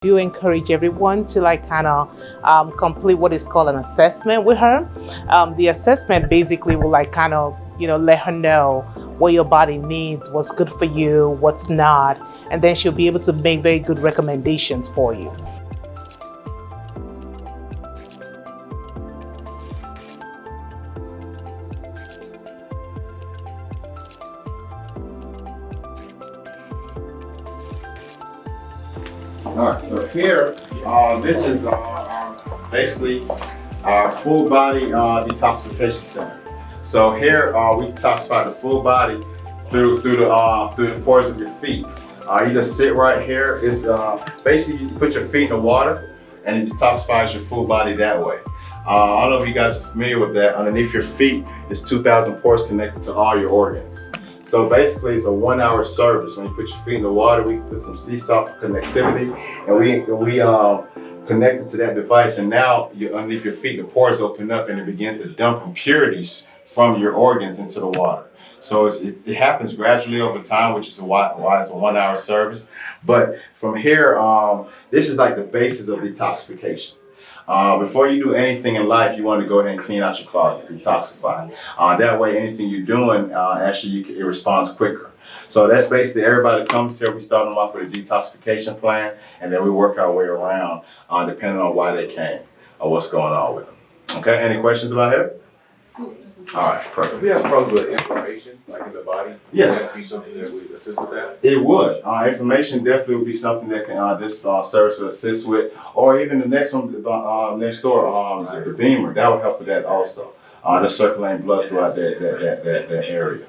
do encourage everyone to like kind of complete what is called an assessment with her. The assessment basically will like kind of let her know what your body needs, what's good for you, what's not, and then she'll be able to make very good recommendations for you. All right, so here, this is basically our full body detoxification center. So here we detoxify the full body through the pores of your feet. You just sit right here. It's basically you put your feet in the water and it detoxifies your full body that way. I don't know if you guys are familiar with that. Underneath your feet is 2,000 pores connected to all your organs. So basically, it's a 1 hour service. When you put your feet in the water, we put some seesaw for connectivity, and we connect it to that device. And now, underneath your feet, the pores open up, and it begins to dump impurities from your organs into the water. So it happens gradually over time, which is why it's a 1 hour service. But from here, this is like the basis of detoxification. Before you do anything in life, you want to go ahead and clean out your closet, detoxify. That way, anything you're doing, actually, it responds quicker. So that's basically everybody that comes here. We start them off with a detoxification plan, and then we work our way around, depending on why they came or what's going on with them. Okay, any questions about it? All right, perfect. If we have problems with inflammation, like in the body, yes, would that be something that would assist with that? It would. Inflammation definitely would be something that can this service would assist with, or even the next one next door, the Beamer, that would help with that also. The circulating blood throughout that area.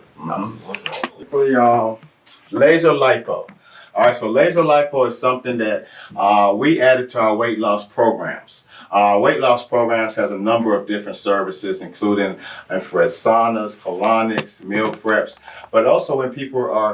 Laser lipo. All right, so laser lipo is something that we added to our weight loss programs. Weight loss programs has a number of different services, including infrared saunas, colonics, meal preps, but also when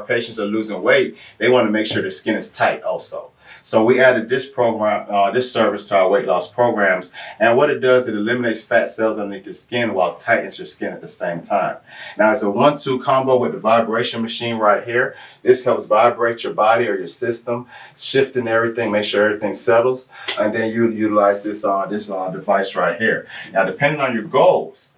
patients are losing weight, they want to make sure their skin is tight also. So we added this program, this service to our weight loss programs, and what it does, it eliminates fat cells underneath your skin while tightens your skin at the same time. Now it's a 1-2 combo with the vibration machine right here. This helps vibrate your body or your system, shifting everything, make sure everything settles, and then you utilize this device right here. Now depending on your goals,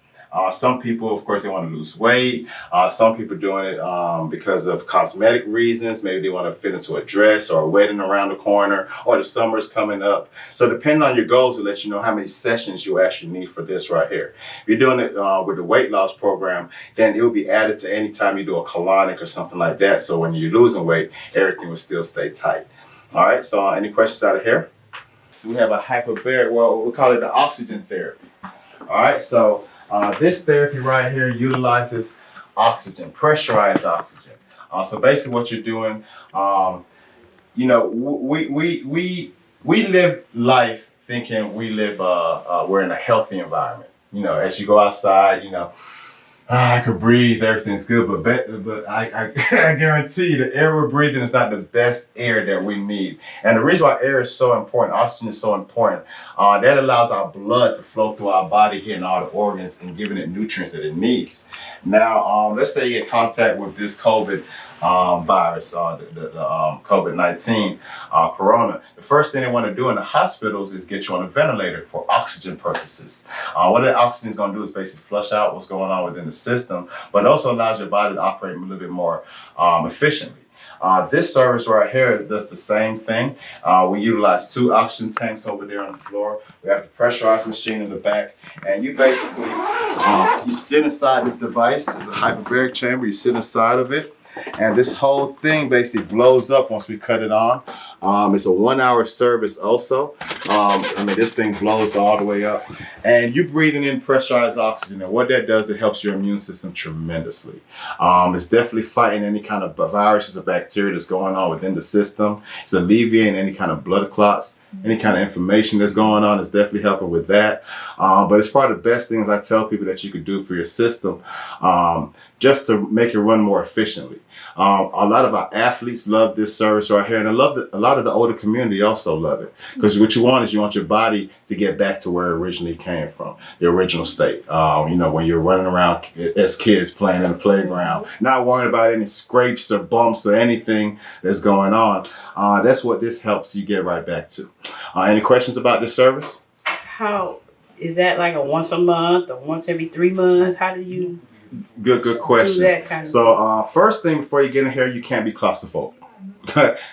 some people, of course, they want to lose weight. Some people doing it because of cosmetic reasons. Maybe they want to fit into a dress or a wedding around the corner, or the summer's coming up. So depending on your goals, will let you know how many sessions you actually need for this right here. If you're doing it with the weight loss program, then it will be added to any time you do a colonic or something like that. So when you're losing weight, everything will still stay tight. All right, so any questions out of here? So we have a hyperbaric, well, we call it the oxygen therapy. All right, so this therapy right here utilizes oxygen, pressurized oxygen. So basically what you're doing, we live life thinking we're in a healthy environment. As you go outside, I could breathe, everything's good, but I guarantee you the air we're breathing is not the best air that we need. And the reason why air is so important, oxygen is so important, that allows our blood to flow through our body, hitting all the organs and giving it nutrients that it needs. Now, let's say you get contact with this COVID virus, the COVID-19 corona. The first thing they want to do in the hospitals is get you on a ventilator for oxygen purposes. What that oxygen is going to do is basically flush out what's going on within the system, but it also allows your body to operate a little bit more efficiently. This service right here does the same thing. We utilize 2 oxygen tanks over there on the floor. We have the pressurized machine in the back, and you basically you sit inside this device. It's a hyperbaric chamber. You sit inside of it, and this whole thing basically blows up once we cut it on. It's a 1 hour service also. This thing blows all the way up, and you're breathing in pressurized oxygen, and what that does, it helps your immune system tremendously. It's definitely fighting any kind of viruses or bacteria that's going on within the system. It's alleviating any kind of blood clots any kind of information that's going on. It's definitely helping with that. But it's probably the best things I tell people that you could do for your system, just to make it run more efficiently. A lot of our athletes love this service right here, and I love it. A lot of the older community also love it, because what you want is you want your body to get back to where it originally came from, the original state. When you're running around as kids playing in the playground, not worrying about any scrapes or bumps or anything that's going on. That's what this helps you get right back to. Any questions about this service? How is that, like a once a month or once every 3 months? How do you Good do question. that kind of So first thing before you get in here, you can't be claustrophobic.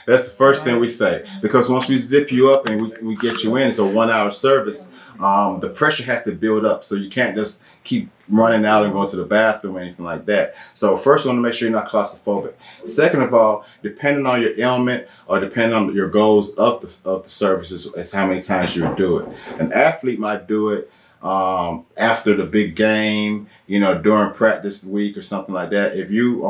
That's the first thing we say, because once we zip you up and we get you in, it's a 1 hour service. The pressure has to build up, so you can't just keep running out and going to the bathroom or anything like that. So first, you want to make sure you're not claustrophobic. Second of all, depending on your ailment or depending on your goals of the services, is how many times you would do it. An athlete might do it after the big game, during practice week or something like that. If you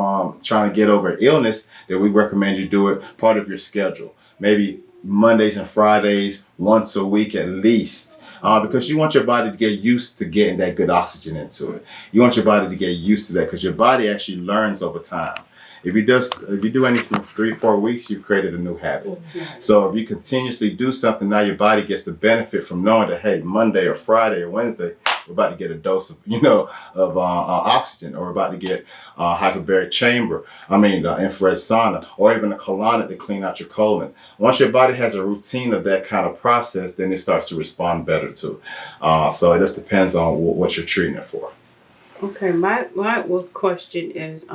trying to get over illness, then we recommend you do it part of your schedule, maybe Mondays and Fridays, once a week at least. Because you want your body to get used to getting that good oxygen into it. You want your body to get used to that, because your body actually learns over time. If you do anything 3-4 weeks, you've created a new habit. So if you continuously do something, now your body gets the benefit from knowing that, hey, Monday or Friday or Wednesday, we're about to get a dose of oxygen, or we're about to get hyperbaric chamber. Infrared sauna, or even a colonic to clean out your colon. Once your body has a routine of that kind of process, then it starts to respond better to it. So it just depends on what you're treating it for. Okay, my question is,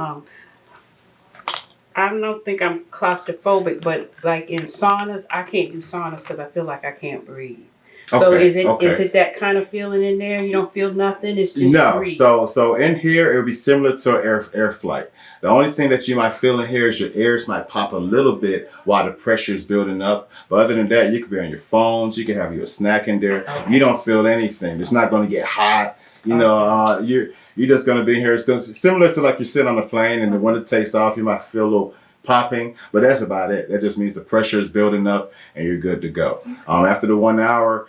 I don't think I'm claustrophobic, but like in saunas, I can't do saunas because I feel like I can't breathe. So Okay, is it that kind of feeling in there? You don't feel nothing. It's just No, breathe. so in here it would be similar to air flight. The only thing that you might feel in here is your ears might pop a little bit while the pressure is building up. But other than that, you could be on your phones. You can have your snack in there. Okay. You don't feel anything. It's not going to get hot. You're just going to be here. It's going to be similar to like you're sitting on a plane, and then when it takes off, you might feel a little popping, but that's about it. That just means the pressure is building up and you're good to go. After the 1 hour,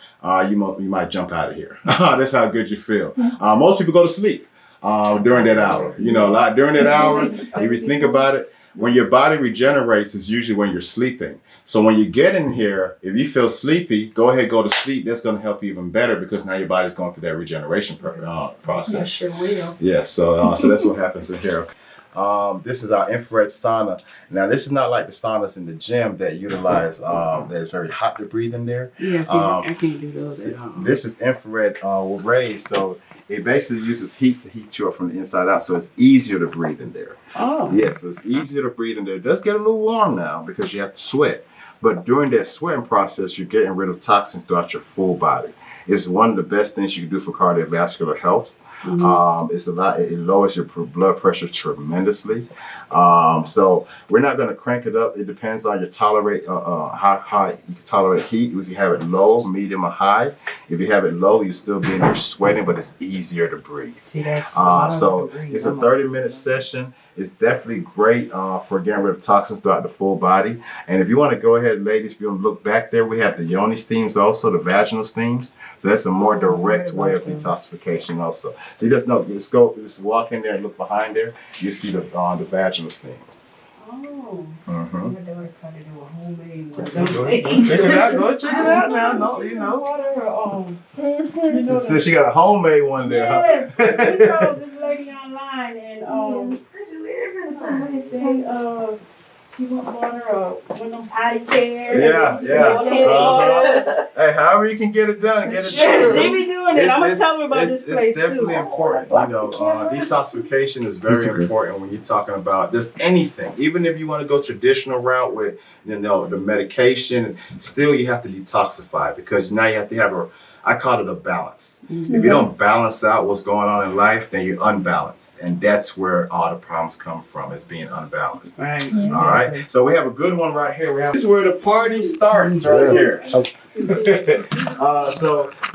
you might jump out of here. That's how good you feel. Most people go to sleep during that hour. During that hour, if you think about it, when your body regenerates is usually when you're sleeping. So when you get in here, if you feel sleepy, go ahead, go to sleep. That's going to help you even better, because now your body's going through that regeneration process. Yeah, sure will. Yeah, so that's what happens in here. This is our infrared sauna. Now, this is not like the saunas in the gym that utilize that is very hot to breathe in there. Yeah, I can't do those at home. This is infrared rays, so it basically uses heat to heat you up from the inside out, so it's easier to breathe in there. Oh. Yeah, so it's easier to breathe in there. It does get a little warm now because you have to sweat, but during that sweating process, you're getting rid of toxins throughout your full body. It's one of the best things you can do for cardiovascular health. It lowers your blood pressure tremendously. So we're not going to crank it up. It depends on your how you can tolerate heat. We can have it low, medium, or high. If you have it low, you still be in there sweating, but it's easier to breathe. See, that's so it's a 30-minute session. It's definitely great for getting rid of toxins throughout the full body. And if you want to go ahead, ladies, if you want to look back there, we have the yoni steams also, the vaginal steams. So that's a more direct way of detoxification also. So you just walk in there and look behind there. You see the vaginal steam. Oh. Mm-hmm. My daughter tried to do a homemade one. Go check it out now. So she got a homemade one there. Yes, we told this lady online, and she bought her one of them potty chairs. Yeah. Hey, however you can get it done, get it Sure, done. she be doing it. I'm gonna tell her about this place It's definitely too. important. Detoxification is very important when you're talking about just anything. Even if you want to go traditional route with, the medication, still you have to detoxify, because now you have to have I call it a balance. If you don't balance out what's going on in life, then you're unbalanced. And that's where all the problems come from, is being unbalanced. Right. All right. So we have a good one right here. This is where the party starts right here. So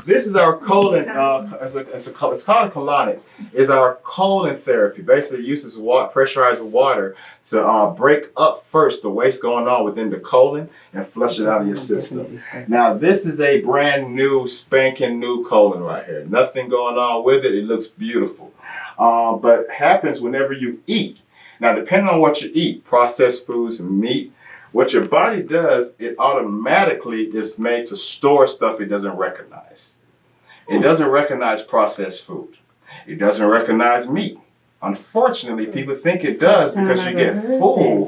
this is our colon. It's called a colonic. It's our colon therapy. Basically, it uses pressurized water to break up first the waste going on within the colon and flush it out of your system. Now, this is a brand new, spanking new colon right here. Nothing going on with it. It looks beautiful. But happens whenever you eat. Now, depending on what you eat, processed foods and meat, what your body does, it automatically is made to store stuff it doesn't recognize. It doesn't recognize processed food. It doesn't recognize meat. Unfortunately, people think it does because you get full,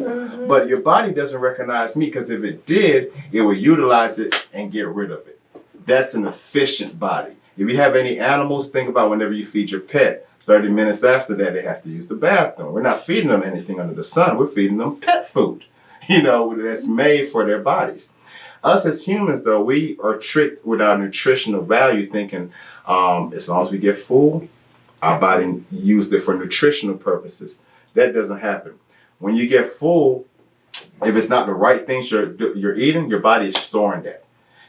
but your body doesn't recognize meat, because if it did, it would utilize it and get rid of it. That's an efficient body. If you have any animals, think about whenever you feed your pet. 30 minutes after that, they have to use the bathroom. We're not feeding them anything under the sun. We're feeding them pet food, that's made for their bodies. Us as humans, though, we are tricked with our nutritional value, thinking as long as we get full, our body used it for nutritional purposes. That doesn't happen. When you get full, if it's not the right things you're eating, your body is storing that.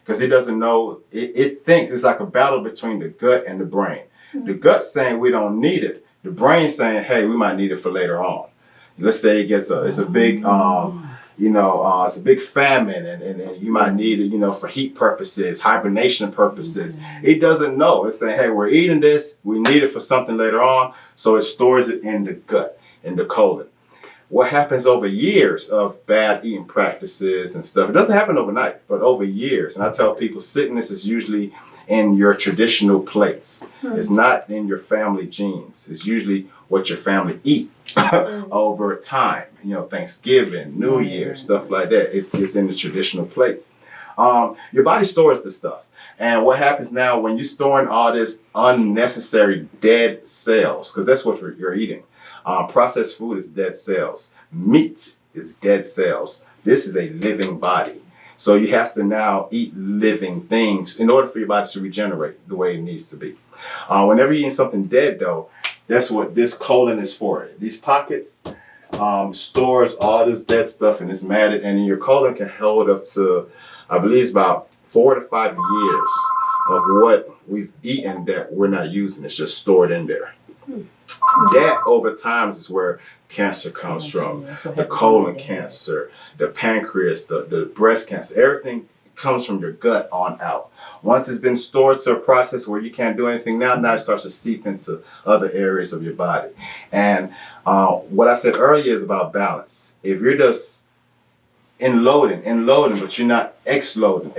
Because it doesn't know, it thinks it's like a battle between the gut and the brain. The gut's saying we don't need it. The brain's saying, hey, we might need it for later on. Let's say it's a big, it's a big famine, and you might need it, for heat purposes, hibernation purposes. It doesn't know. It's saying, hey, we're eating this. We need it for something later on. So it stores it in the gut, in the colon. What happens over years of bad eating practices and stuff, it doesn't happen overnight, but over years. And I tell people, sickness is usually in your traditional plates. It's not in your family genes. It's usually what your family eat over time. Thanksgiving, New Year, stuff like that. It's in the traditional plates. Your body stores the stuff. And what happens now when you're storing all this unnecessary dead cells, because that's what you're eating. Processed food is dead cells. Meat is dead cells. This is a living body. So you have to now eat living things in order for your body to regenerate the way it needs to be. Whenever you're eating something dead, though, that's what this colon is for. These pockets stores all this dead stuff, and it's matted, and your colon can hold up to, I believe, it's about 4 to 5 years of what we've eaten that we're not using. It's just stored in there. That over time is where cancer comes from. The colon cancer, the pancreas, the breast cancer, everything comes from your gut on out. Once it's been stored to a process where you can't do anything now it starts to seep into other areas of your body. And what I said earlier is about balance. If you're just unloading, but you're not exloading,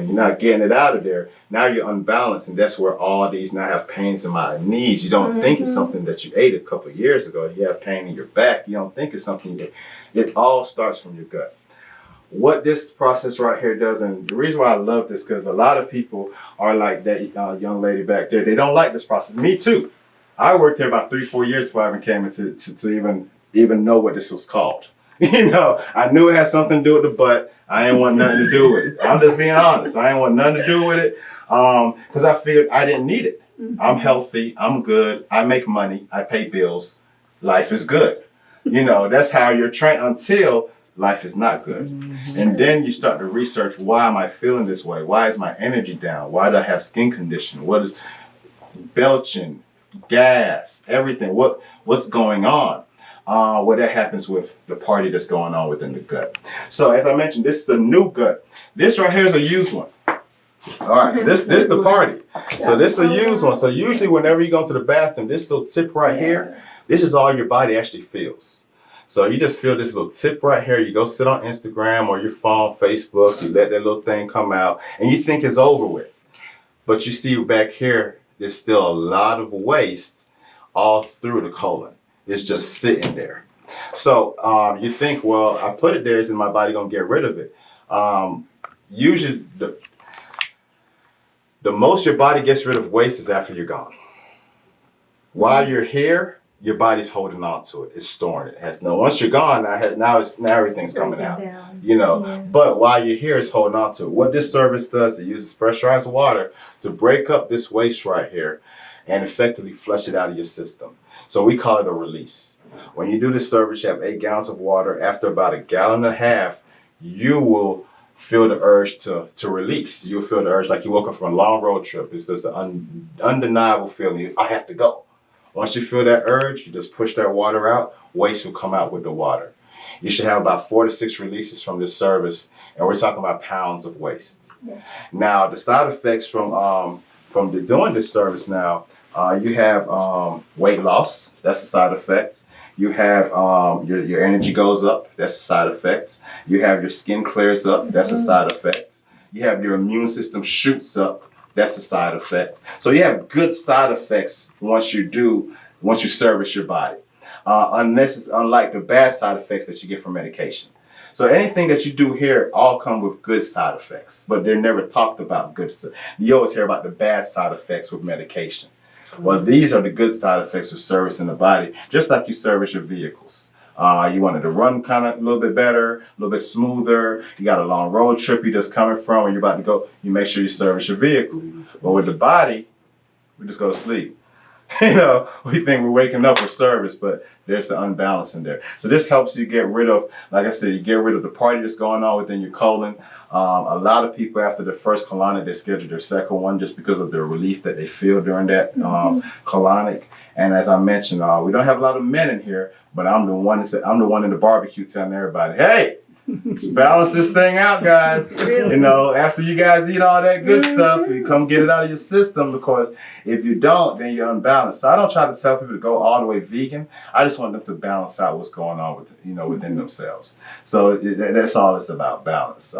you're not getting it out of there, now you're unbalanced, and that's where all these, now I have pains in my knees. You don't think it's something that you ate a couple of years ago. You have pain in your back. You don't think it's something you ate. It all starts from your gut. What this process right here does, and the reason why I love this, because a lot of people are like that young lady back there. They don't like this process. Me too. I worked there about 3-4 years before I even came into to even know what this was called. I knew it had something to do with the butt. I ain't want nothing to do with it. I'm just being honest. I ain't want nothing to do with it because I figured I didn't need it. I'm healthy. I'm good. I make money. I pay bills. Life is good. That's how you're trained until life is not good. And then you start to research, why am I feeling this way? Why is my energy down? Why do I have skin condition? What is belching, gas, everything? What's going on? That happens with the party that's going on within the gut. So as I mentioned, this is a new gut. This right here is a used one. All right, so this the party. So this is a used one. So usually whenever you go to the bathroom, this little tip right here, this is all your body actually feels. So you just feel this little tip right here. You go sit on Instagram or your phone, Facebook, you let that little thing come out, and you think it's over with. But you see back here, there's still a lot of waste all through the colon. It's just sitting there. So you think, well, I put it there, isn't my body gonna get rid of it? Usually the most your body gets rid of waste is after you're gone. While you're here, your body's holding on to it. It's storing it. It has no. Once you're gone, now everything's coming out. You know. Yeah. But while you're here, it's holding on to it. What this service does, it uses pressurized water to break up this waste right here, and effectively flush it out of your system. So we call it a release. When you do this service, you have 8 gallons of water. After about 1.5 gallons, you will feel the urge to release. You'll feel the urge like you woke up from a long road trip. It's just an undeniable feeling. I have to go. Once you feel that urge, you just push that water out. Waste will come out with the water. You should have about 4 to 6 releases from this service, and we're talking about pounds of waste. Yeah. Now, the side effects from doing this service now, you have weight loss. That's a side effect. You have your energy goes up. That's a side effect. You have your skin clears up. That's a side effect. You have your immune system shoots up. That's a side effect. So you have good side effects once you service your body. Unlike the bad side effects that you get from medication. So anything that you do here all come with good side effects, but they're never talked about good. You always hear about the bad side effects with medication. Well, these are the good side effects of servicing the body, just like you service your vehicles. You wanted to run kind of a little bit better, a little bit smoother. You got a long road trip you're just coming from, or you're about to go. You make sure you service your vehicle. But with the body, we just go to sleep. You know, we think we're waking up with service, but there's the unbalance in there. So this helps you get rid of, like I said, you get rid of the party that's going on within your colon. A lot of people after the first colonic, they schedule their second one just because of the relief that they feel during that colonic. And as I mentioned, we don't have a lot of men in here, but I'm the one in the barbecue telling everybody, hey, let's balance this thing out, guys. You know, after you guys eat all that good stuff, you come get it out of your system, because if you don't, then you're unbalanced. So I don't try to tell people to go all the way vegan. I just want them to balance out what's going on within themselves. So that's all it's about, balance.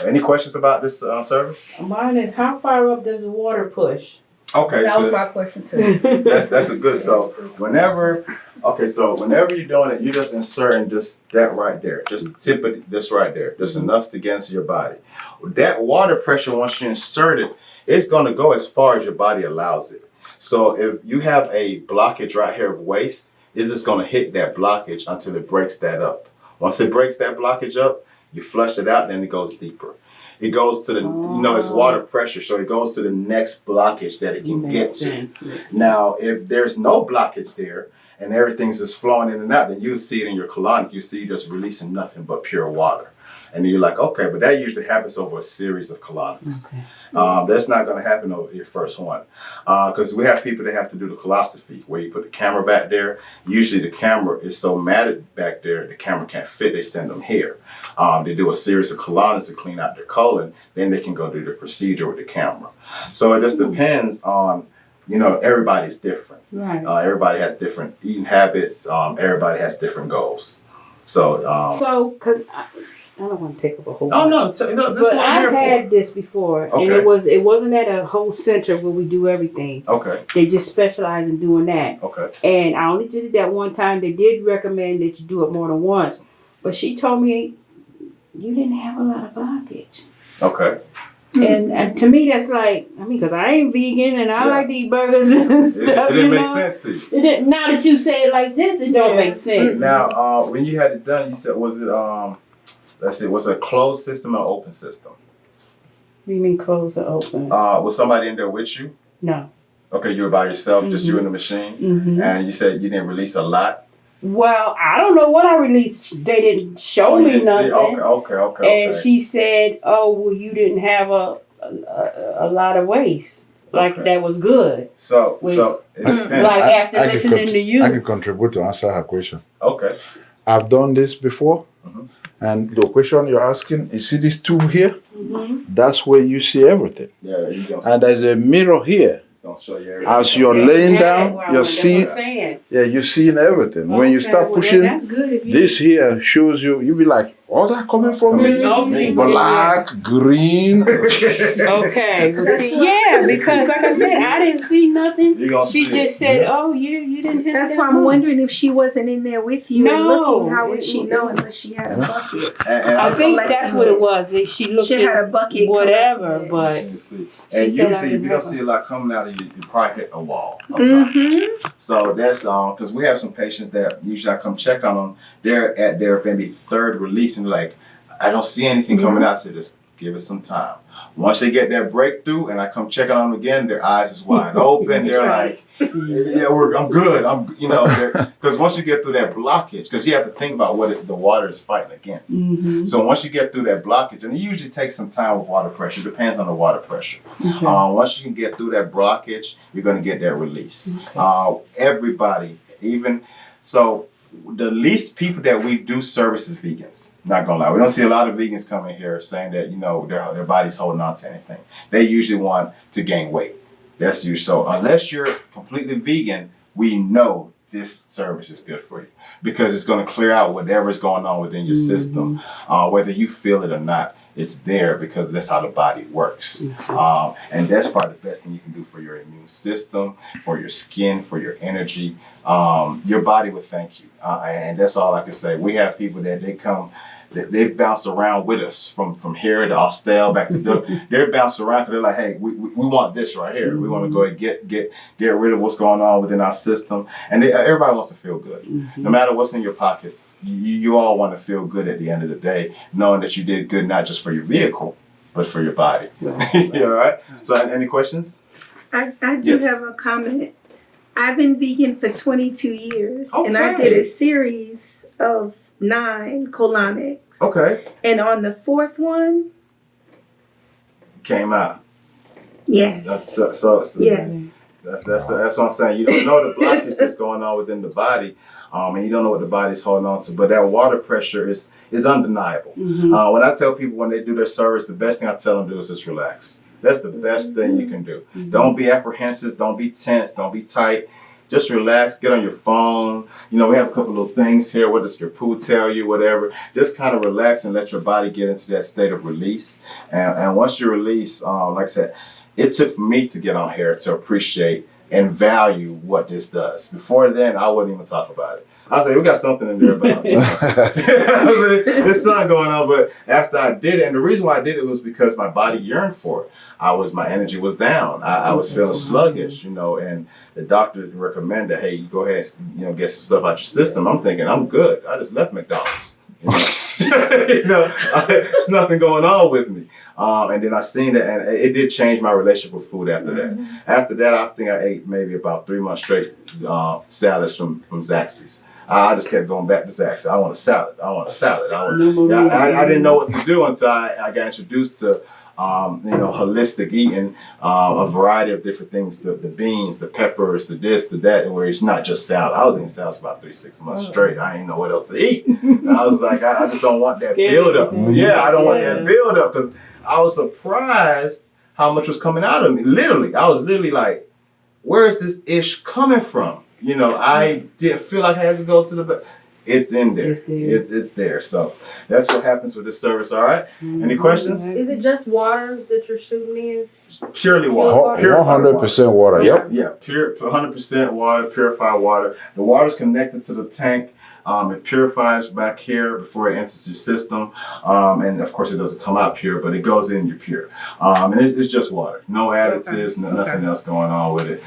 Any questions about this service? Mine is, how far up does the water push? Okay, That so was my question too. that's a good. So whenever you're doing it, you're just inserting just that right there, just tip it this right there, just enough to get into your body. That water pressure, once you insert it, it's going to go as far as your body allows it. So if you have a blockage right here of waste, it's just going to hit that blockage until it breaks that up. Once it breaks that blockage up, you flush it out, then it goes deeper. It goes to the, it's water pressure, so it goes to the next blockage that it can get to. Now, if there's no blockage there and everything's just flowing in and out, then you see it in your colonic. You see you just releasing nothing but pure water. And you're like, okay, but that usually happens over a series of colonics. Okay. That's not going to happen over your first one. Because we have people that have to do the coloscopy, where you put the camera back there. Usually the camera is so matted back there, the camera can't fit. They send them here. They do a series of colonics to clean out their colon. Then they can go do the procedure with the camera. So it just depends on, everybody's different. Right. Everybody has different eating habits. Everybody has different goals. So, because I don't want to take up a whole oh bunch. no, But I've had this before, and Okay. it wasn't at a whole center where we do everything. Okay. They just specialize in doing that. Okay. And I only did it that one time. They did recommend that you do it more than once, but she told me you didn't have a lot of blockage. Okay. And to me, that's like, because I ain't vegan and I Yeah. like to eat burgers and It stuff. didn't make know? sense to you. It didn't, now that you say it like this, it don't make sense. Now, when you had it done, you said, was it was it a closed system or open system? What do you mean closed or open? Was somebody in there with you? No. Okay, you were by yourself, just you and the machine, Mm-hmm. and you said you didn't release a lot. Well, I don't know what I released. They didn't show You me didn't see- nothing. Okay. And she said, "Oh, well, you didn't have a lot of waste. Like Okay. that was good. So Wait. it depends. Like after I can listening to you." I can contribute to answer her question. Okay. I've done this before, Mhm. and the question you're asking, you see this tube here? Mhm. That's where you see everything. Yeah, you don't, And there's a mirror here. don't show you everything. As you're Yeah, laying yeah, down, well, you're that's seeing, what I'm saying. yeah, you're seeing everything. When you Okay, start well, pushing, that's good if you. this here shows you, you'll be like, All that coming from me? Mhm. Black, green. Okay. Well, See, yeah, because like I said, I didn't see nothing. You gonna She see just it. said, "Oh, you didn't have That's that why I'm much." wondering if she wasn't in there with you and No, looking, how would it- she know unless she had a bucket? And I think Like, that's what it was. She looked She had at a bucket whatever, collecting it. but you see. And she said I usually, if didn't you don't have see a lot coming out of you, you probably hit a wall. Mm-hmm. So that's because we have some patients that usually I come check on them. They're at their maybe third release and like, I don't see anything coming out. So just give it some time. Once they get that breakthrough and I come check on them again, their eyes is wide open. They're like, yeah, I'm good. Because once you get through that blockage, because you have to think about what the water is fighting against. Mhm. So once you get through that blockage, and it usually takes some time with water pressure, it depends on the water pressure. Okay. Once you can get through that blockage, you're going to get that release. Everybody, so the least people that we do service is vegans. Not gonna lie, we don't see a lot of vegans coming here saying that their body's holding on to anything. They usually want to gain weight. That's usually so. Unless you're completely vegan, we know this service is good for you because it's going to clear out whatever's going on within your system, whether you feel it or not. It's there because that's how the body works. And that's probably the best thing you can do for your immune system, for your skin, for your energy. Your body will thank you. And that's all I can say. We have people that they've bounced around with us from here to Austell back to they're bounced around because they're like, hey, we want this right here. We want to go and get rid of what's going on within our system. And everybody wants to feel good. No matter what's in your pockets, you all want to feel good at the end of the day, knowing that you did good not just for your vehicle, but for your body. You all right? So any questions? I do Yes. have a comment. I've been vegan for 22 years, and I Okay. did a series of 9 colonics. Okay. And on the 4th one, Came out. yes. Yes. That's what I'm saying. You don't know the blockage that's going on within the body, and you don't know what the body's holding on to. But that water pressure is undeniable. When I tell people when they do their service, the best thing I tell them to do is just relax. That's the best thing you can do. Don't be apprehensive. Don't be tense. Don't be tight. Just relax. Get on your phone. We have a couple of things here. What does your poo tell you? Whatever. Just kind of relax and let your body get into that state of release. And once you release, like I said, it took for me to get on here to appreciate and value what this does. Before then, I wouldn't even talk about it. I was like, we got something in there about it. I was like, there's something going on. But after I did it, and the reason why I did it was because my body yearned for it. My energy was down. I was feeling sluggish, and the doctor recommended, hey, you go ahead and get some stuff out your system. I'm thinking, I'm good. I just left McDonald's. There's nothing going on with me. And then I seen that, and it did change my relationship with food after that. After that, I think I ate maybe about 3 months straight salads from Zaxby's. I just kept going back to Zaxby's. I want a salad. I want a salad. I didn't know what to do until I got introduced to holistic eating, a variety of different things, the beans, the peppers, the this, the that, where it's not just salad. I was eating salads for about 3-6 months straight. I didn't know what else to eat. And I was like, I just don't want that buildup. Yeah, I don't want that buildup because I was surprised how much was coming out of me. Literally, I was literally like, where is this ish coming from? I didn't feel like I had to go to the It's in there. It's there. So that's what happens with this service. All right. Any questions? Is it just water that you're shooting in? Purely water. Purified 100% water. Yep. Yeah, pure 100% water, purified water. The water is connected to the tank. It purifies back here before it enters your system. And of course, it doesn't come out pure, but it goes in, you're pure. And it's just water. No additives, nothing else going on with it.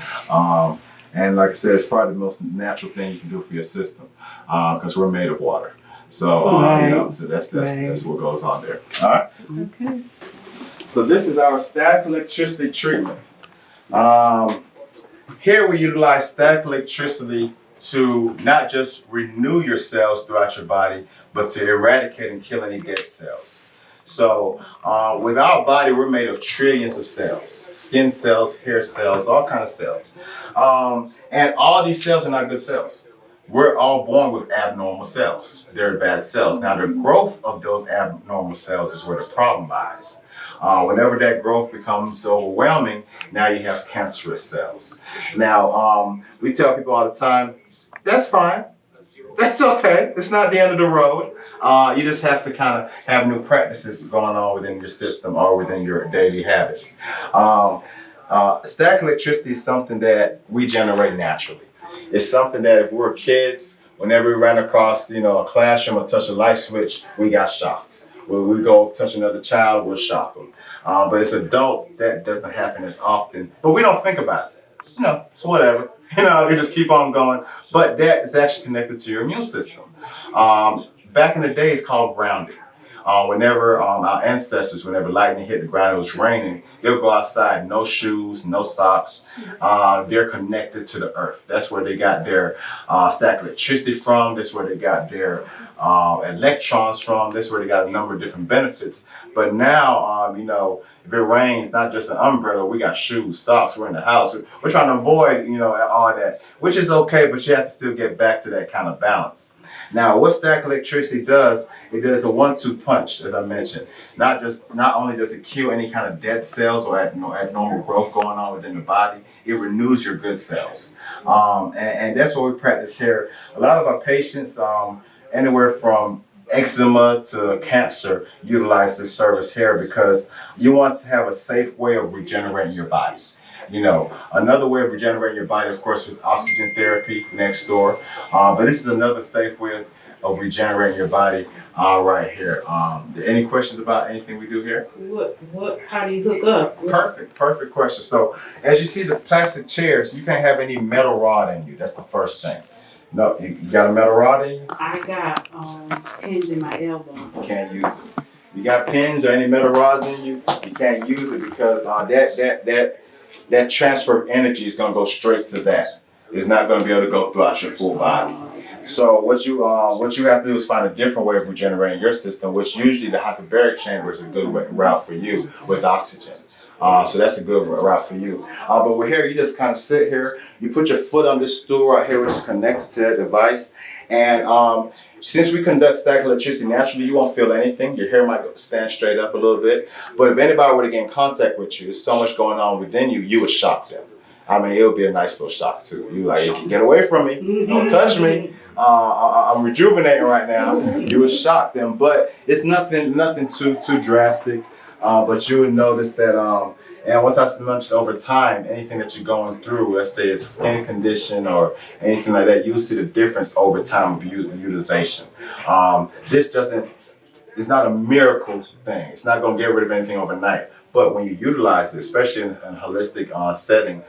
And like I said, it's probably the most natural thing you can do for your system because we're made of water. So, so that's what goes on there. All right. Okay. So this is our static electricity treatment. Here we utilize static electricity to not just renew your cells throughout your body, but to eradicate and kill any dead cells. So with our body, we're made of trillions of cells, skin cells, hair cells, all kinds of cells. And all these cells are not good cells. We're all born with abnormal cells. They're bad cells. Now the growth of those abnormal cells is where the problem lies. Whenever that growth becomes overwhelming, now you have cancerous cells. Now, we tell people all the time, that's fine. That's okay. It's not the end of the road. You just have to kind of have new practices going on within your system or within your daily habits. Static electricity is something that we generate naturally. It's something that if we're kids, whenever we ran across, a classroom or touch a light switch, we got shocked. When we go touch another child, we'll shock them. But it's adults that doesn't happen as often. But we don't think about it. It's whatever. You just keep on going. But that is actually connected to your immune system. Back in the day, it's called grounding. Whenever our ancestors, whenever lightning hit the ground, it was raining, they'll go outside, no shoes, no socks. They're connected to the earth. That's where they got their static electricity from. That's where they got their electrons from. That's where they got a number of different benefits. But now, if it rains, not just an umbrella, we got shoes, socks, we're in the house. We're trying to avoid, all that, which is okay, but you have to still get back to that kind of balance. Now, what static electricity does, it does a 1-2 punch, as I mentioned. Not only does it kill any kind of dead cells or abnormal growth going on within the body, it renews your good cells. And that's what we practice here. A lot of our patients, anywhere from eczema to cancer, utilize this service here because you want to have a safe way of regenerating your body. Another way of regenerating your body, of course, with oxygen therapy next door. But this is another safe way of regenerating your body right here. Any questions about anything we do here? How do you hook up? Perfect question. So as you see the plastic chairs, you can't have any metal rod in you. That's the first thing. No, you got a metal rod in you? I got pins in my elbows. You can't use it. You got pins or any metal rods in you, you can't use it because that transfer of energy is going to go straight to that. It's not going to be able to go throughout your full body. So what you have to do is find a different way of regenerating your system, which usually the hyperbaric chamber is a good route for you with oxygen. So that's a good route for you. But we're here, you just kind of sit here, you put your foot on this stool right here, which is connected to that device. And since we conduct static electricity naturally, you won't feel anything. Your hair might stand straight up a little bit. But if anybody were to get in contact with you, there's so much going on within you, you would shock them. I mean, it would be a nice little shock too. You like, get away from me, don't touch me. I'm rejuvenating right now. You would shock them, but it's nothing too drastic. But you would notice that, and once I mentioned over time, anything that you're going through, let's say a skin condition or anything like that, you'll see the difference over time of utilization. It's not a miracle thing. It's not going to get rid of anything overnight. But when you utilize it, especially in a holistic setting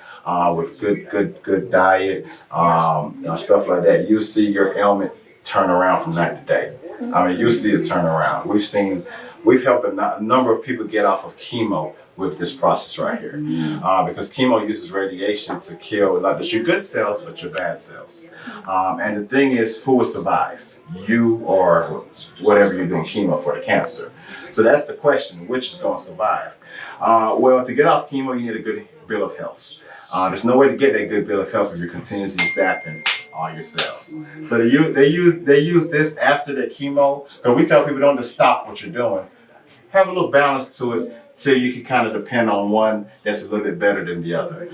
with good diet, stuff like that, you'll see your ailment turn around from night to day. I mean, you'll see it turn around. We've helped a number of people get off of chemo with this process right here. Because chemo uses radiation to kill not just your good cells, but your bad cells. And the thing is, who will survive? You or whatever you're doing chemo for the cancer. So that's the question, which is going to survive? Well, to get off chemo, you need a good bill of health. There's no way to get that good bill of health if you're continuously zapping all your cells. So they use this after the chemo, because we tell people don't just stop what you're doing. Have a little balance to it so you can kind of depend on one that's a little bit better than the other.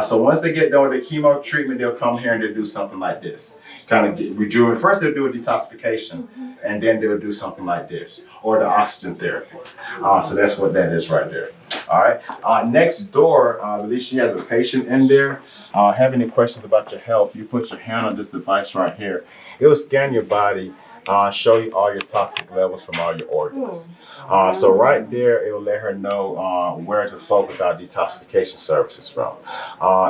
So once they get done with the chemo treatment, they'll come here and they'll do something like this. Kind of rejuvenate. First they'll do a detoxification, and then they'll do something like this, or the oxygen therapy. So that's what that is right there. All right. Next door, I believe she has a patient in there. Have any questions about your health? You put your hand on this device right here. It will scan your body. Show you all your toxic levels from all your organs. So right there, it will let her know where to focus our detoxification services from.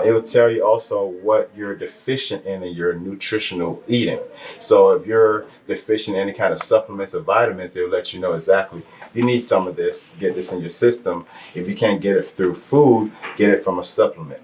It will tell you also what you're deficient in your nutritional eating. So if you're deficient in any kind of supplements or vitamins, it will let you know exactly, you need some of this, get this in your system. If you can't get it through food, get it from a supplement.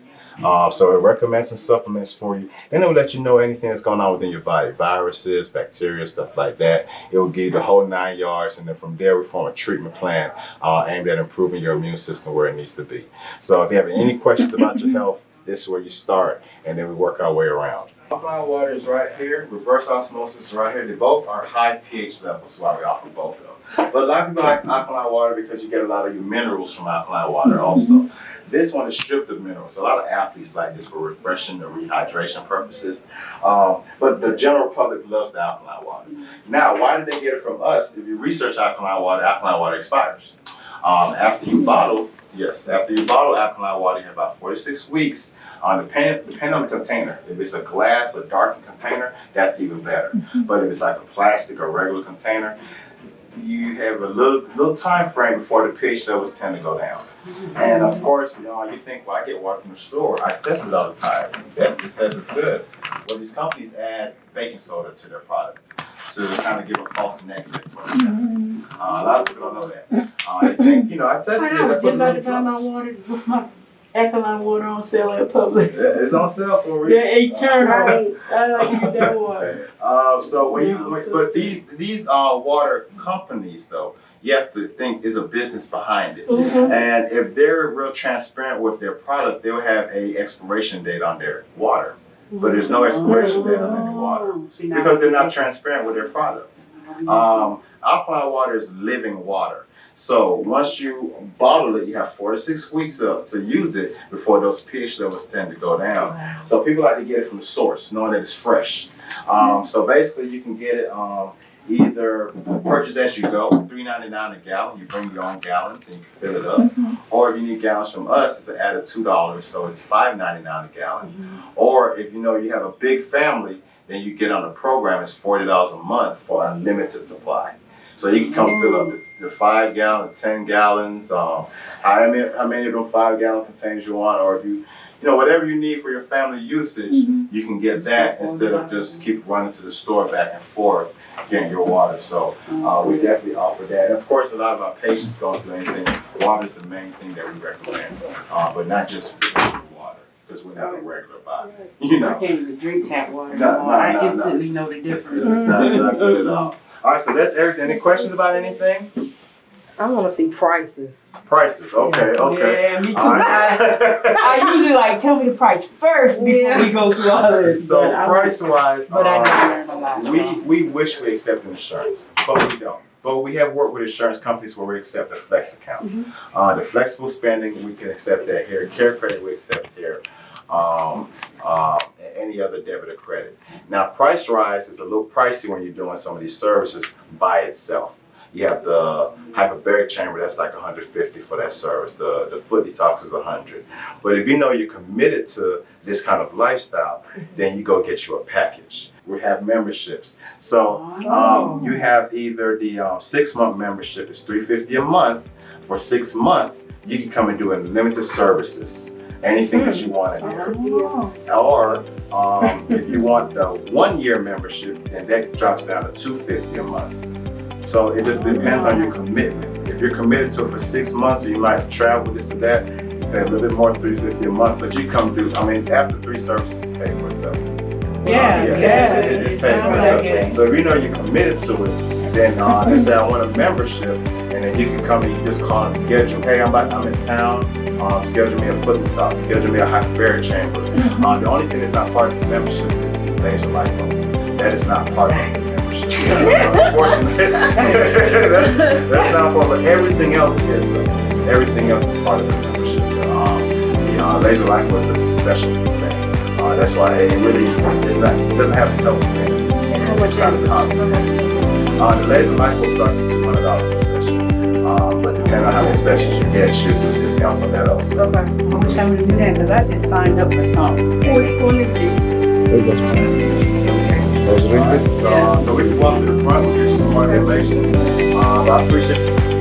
So it recommends some supplements for you, and it will let you know anything that's going on within your body, viruses, bacteria, stuff like that. It will give you the whole 9 yards, and then from there we form a treatment plan aimed at improving your immune system where it needs to be. So if you have any questions about your health, this is where you start, and then we work our way around. Alkaline water is right here. Reverse osmosis is right here. They both are high pH levels, so why we offer both of them. But a lot of people like alkaline water because you get a lot of your minerals from alkaline water also. This one is stripped of minerals. A lot of athletes like this for refreshing or rehydration purposes. But the general public loves the alkaline water. Now, why did they get it from us? If you research alkaline water expires. After you bottle alkaline water, you have about 46 weeks. Depending on the container. If it's a glass or darkened container, that's even better. But if it's like a plastic or regular container, you have a little time frame before the pH levels tend to go down. And of course, you think, well, I get water from the store. I test it all the time. It says it's good. Well, these companies add baking soda to their product to kind of give a false negative for the test. A lot of people don't know that. They think, I tested it. I was just about to buy my water, my alkaline water on sale in public. It's on sale for a reason. Yeah, eternal. I like to get that water. So but these water companies though, you have to think is a business behind it. And if they're real transparent with their product, they'll have a expiration date on their water. But there's no expiration date on any water because they're not transparent with their products. Alkaline water is living water. So once you bottle it, you have 4 to 6 weeks to use it before those pH levels tend to go down. So people like to get it from the source, knowing that it's fresh. So basically you can get it either purchase as you go, $3.99 a gallon. You bring your own gallons and you can fill it up. Or if you need gallons from us, it's an added $2, so it's $5.99 a gallon. Or if you have a big family, then you get on a program, it's $40 a month for unlimited supply. So you can come fill up the 5 gallon, 10 gallons, how many of them 5 gallon containers you want, or if you whatever you need for your family usage, you can get that instead of just keep running to the store back and forth getting your water. So we definitely offer that. And of course, a lot of our patients don't do anything. Water is the main thing that we recommend, but not just water, because we're not a regular body. I can't even drink tap water anymore. I instantly know the difference. It's not good at all. All right, so that's everything. Any questions about anything? I want to see prices. Prices, okay. Yeah, me too. Right. I usually tell me the price first before we go through all this. So price-wise, but I did learn a lot. we wish we accepted insurance, but we don't. But we have worked with insurance companies where we accept the flex account. The flexible spending, we can accept that here. Care credit, we accept here. Any other debit or credit. Now, price rise is a little pricey when you're doing some of these services by itself. You have the hyperbaric chamber, that's like $150 for that service. The foot detox is $100. But if you know you're committed to this kind of lifestyle, then you go get you a package. We have memberships. So you have either the 6-month membership is $350 a month. For 6 months, you can come and do unlimited services. Anything that you want in there. Or if you want the 1-year membership, then that drops down to $250 a month. So it just depends on your commitment. If you're committed to it for 6 months, you might travel this and that, you pay a little bit more, $350 a month, but you come do, after 3 services, it's paid for itself. It's paid for itself. So if you know you're committed to it, then let's say I want a membership, and then you can come and you just call and schedule. Hey, I'm in town. Schedule me a foot detox. Schedule me a hyperbaric chamber. The only thing that's not part of the membership is the laser lipo. That is not part of the membership. Unfortunately, that's not part. But everything else is. Everything else is part of the membership. The laser lipo is just a specialty thing. That's why it really it doesn't have health benefits. It's kind of cost. The laser lipo starts at $200 per session. But depending on how many sessions you get, you do discounts on that also. Okay. I wish I would do that because I just signed up for something. Which one is this? Was ringing? So we can walk to the front and get some more information. I appreciate it.